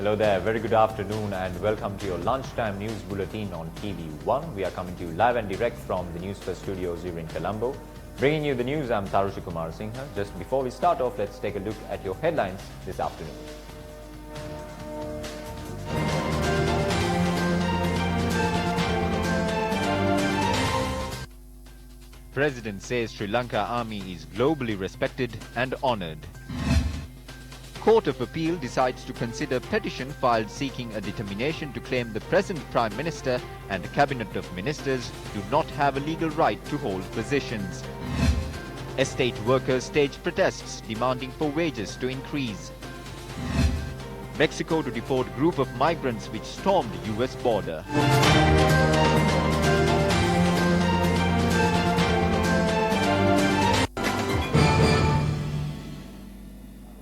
Hello there, very good afternoon and welcome to your lunchtime news bulletin on TV1. We are coming to you live and direct from the Newsfirst studios here in Colombo. Bringing you the news, I'm Tarushi Kumar Singha. Just before we start off, let's take a look at your headlines this afternoon. President says Sri Lanka Army is globally respected and honoured. Court of Appeal decides to consider petition filed seeking a determination to claim the present Prime Minister and Cabinet of Ministers do not have a legal right to hold positions. Estate workers stage protests demanding for wages to increase. Mexico to deport group of migrants which stormed US border.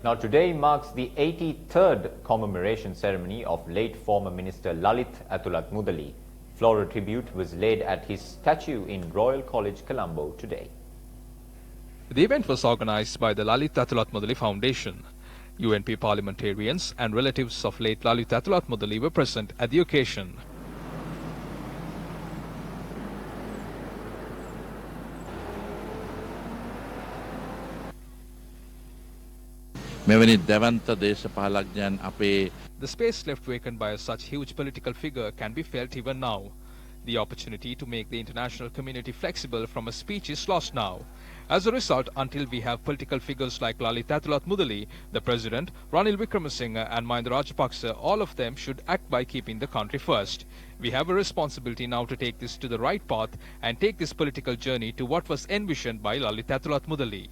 Now today marks the 83rd commemoration ceremony of late former Minister Lalit Athulatmudali. Floral tribute was laid at his statue in Royal College, Colombo today. The event was organized by the Lalit Athulatmudali Foundation. UNP parliamentarians and relatives of late Lalit Athulatmudali were present at the occasion. The space left vacant by such huge political figure can be felt even now. The opportunity to make the international community flexible from a speech is lost now. As a result, until we have political figures like Lalit Athulatmudali, the President, Ranil Wickremesinghe and Mahinda Rajapaksa, all of them should act by keeping the country first. We have a responsibility now to take this to the right path and take this political journey to what was envisioned by Lalit Athulatmudali.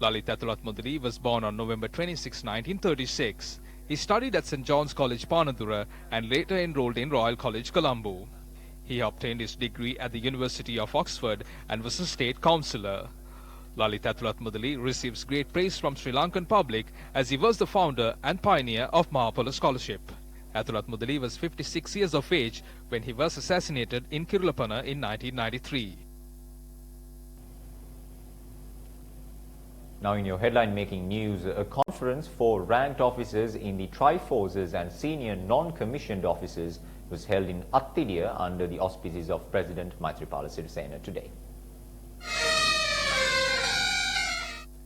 Lalit Athulatmudali was born on November 26, 1936. He studied at St. John's College, Panadura and later enrolled in Royal College, Colombo. He obtained his degree at the University of Oxford and was a state councillor. Lalit Athulatmudali receives great praise from Sri Lankan public as he was the founder and pioneer of Mahapala Scholarship. Athulatmudali was 56 years of age when he was assassinated in Kirulapana in 1993. Now in your headline-making news, a conference for ranked officers in the Tri-Forces and senior non-commissioned officers was held in Attidia under the auspices of President Maithripala Sirisena today.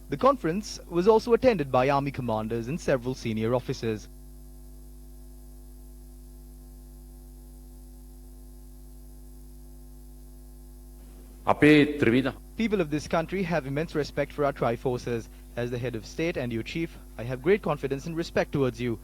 The conference was also attended by army commanders and several senior officers. People of this country have immense respect for our Tri-Forces. As the head of state and your chief, I have great confidence and respect towards you,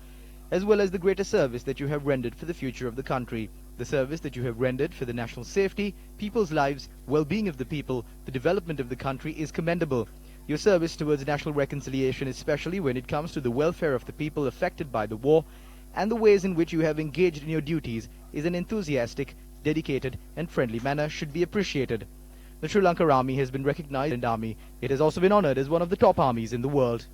as well as the greater service that you have rendered for the future of the country. The service that you have rendered for the national safety, people's lives, well-being of the people, the development of the country is commendable. Your service towards national reconciliation, especially when it comes to the welfare of the people affected by the war, and the ways in which you have engaged in your duties, is an enthusiastic, dedicated and friendly manner, should be appreciated. The Sri Lanka Army has been recognized in army. It has also been honored as one of the top armies in the world.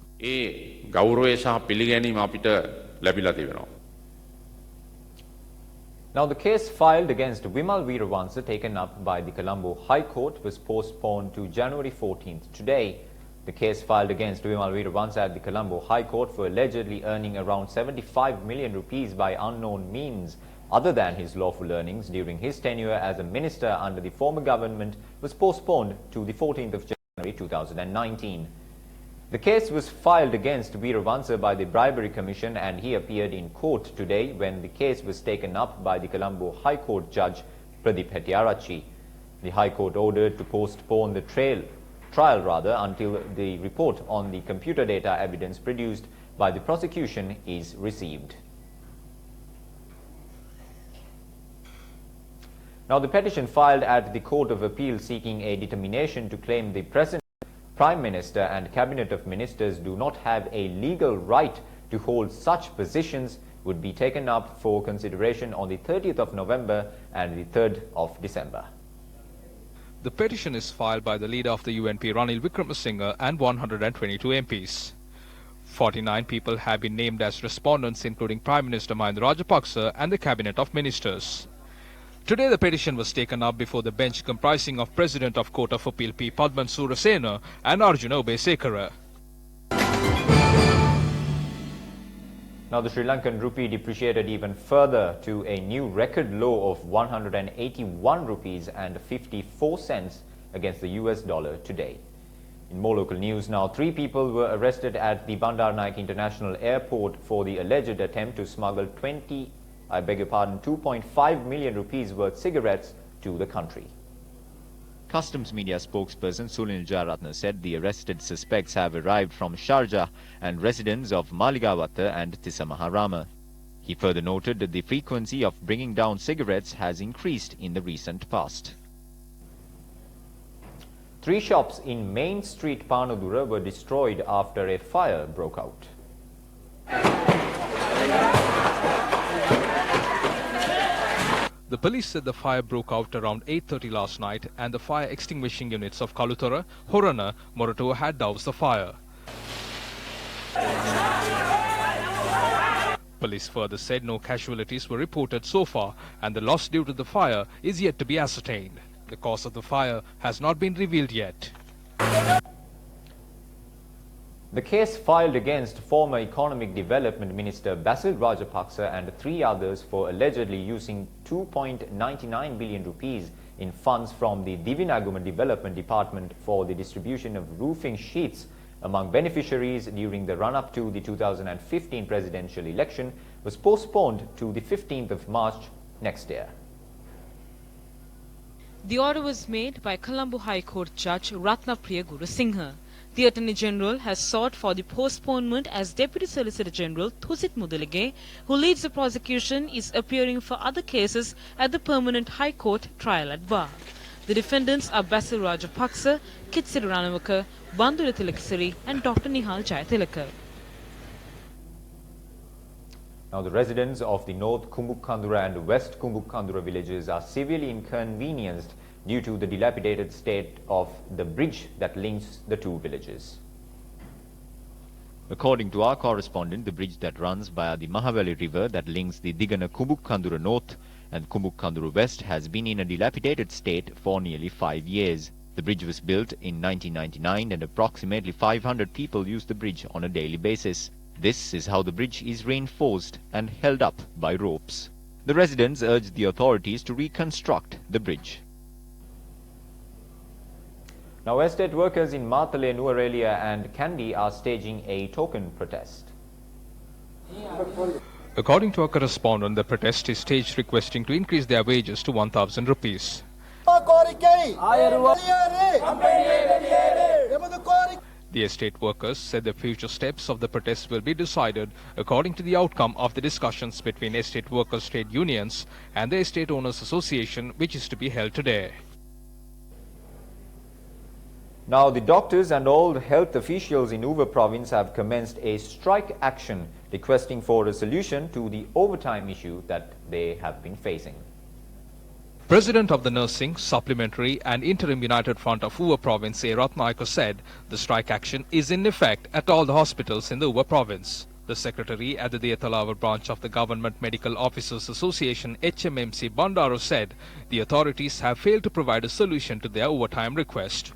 Now the case filed against Wimal Weerawansa taken up by the Colombo High Court was postponed to January 14th today. The case filed against Wimal Weerawansa at the Colombo High Court for allegedly earning around 75 million rupees by unknown means other than his lawful earnings during his tenure as a minister under the former government was postponed to the 14th of January 2019. The case was filed against Weerawansa by the Bribery Commission and he appeared in court today when the case was taken up by the Colombo High Court Judge Pradeep Hettiarachchi. The High Court ordered to postpone the trial until the report on the computer data evidence produced by the prosecution is received. Now the petition filed at the Court of Appeal seeking a determination to claim the present Prime Minister and Cabinet of Ministers do not have a legal right to hold such positions would be taken up for consideration on the 30th of November and the 3rd of December. The petition is filed by the leader of the UNP Ranil Wickremesinghe and 122 MPs. 49 people have been named as respondents including Prime Minister Mahinda Rajapaksa and the Cabinet of Ministers. Today the petition was taken up before the bench comprising of President of Court of Appeal P. Padman Surasena and Arjuna Ubesekara. Now, the Sri Lankan rupee depreciated even further to a new record low of 181 rupees and 54 cents against the US dollar today. In more local news now, 3 people were arrested at the Bandar Naik International Airport for the alleged attempt to smuggle 2.5 million rupees worth cigarettes to the country. Customs media spokesperson Sunil Jayaratne said the arrested suspects have arrived from Sharjah and residents of Maligawata and Tisamaharama. He further noted that the frequency of bringing down cigarettes has increased in the recent past. 3 shops in Main Street, Panadura were destroyed after a fire broke out. The police said the fire broke out around 8:30 last night and the fire extinguishing units of Kaluthara, Horana, Moratuwa had doused the fire. Police further said no casualties were reported so far and the loss due to the fire is yet to be ascertained. The cause of the fire has not been revealed yet. The case filed against former Economic Development Minister Basil Rajapaksa and 3 others for allegedly using 2.99 billion rupees in funds from the Divinaguma Development Department for the distribution of roofing sheets among beneficiaries during the run-up to the 2015 presidential election was postponed to the 15th of March next year. The order was made by Colombo High Court Judge Ratnapriya Gurusinghe. The Attorney General has sought for the postponement as Deputy Solicitor General Thusit Mudalige, who leads the prosecution, is appearing for other cases at the Permanent High Court trial at bar. The defendants are Basil Rajapaksa, Kitsiri Ranawaka, Bandura Tilakasiri and Dr. Nihal Jayatilaka. Now, the residents of the North Kumbukandura and West Kumbukandura villages are severely inconvenienced due to the dilapidated state of the bridge that links the 2 villages. According to our correspondent, the bridge that runs via the Mahavali River that links the Digana Kumbukandura North and Kumbukandura West has been in a dilapidated state for nearly 5 years. The bridge was built in 1999 and approximately 500 people use the bridge on a daily basis. This is how the bridge is reinforced and held up by ropes. The residents urged the authorities to reconstruct the bridge. Now, estate workers in Matale, Nuarelia and Kandy are staging a token protest. According to our correspondent, the protest is staged requesting to increase their wages to 1,000 rupees. The estate workers said the future steps of the protest will be decided according to the outcome of the discussions between estate workers' trade unions and the Estate Owners Association, which is to be held today. Now, the doctors and all health officials in Uva province have commenced a strike action requesting for a solution to the overtime issue that they have been facing. President of the Nursing, Supplementary and Interim United Front of Uva Province, A. Ratnayaka, said the strike action is in effect at all the hospitals in the Uva Province. The secretary at the Deatalavar branch of the Government Medical Officers Association, HMMC Bandaro, said the authorities have failed to provide a solution to their overtime request.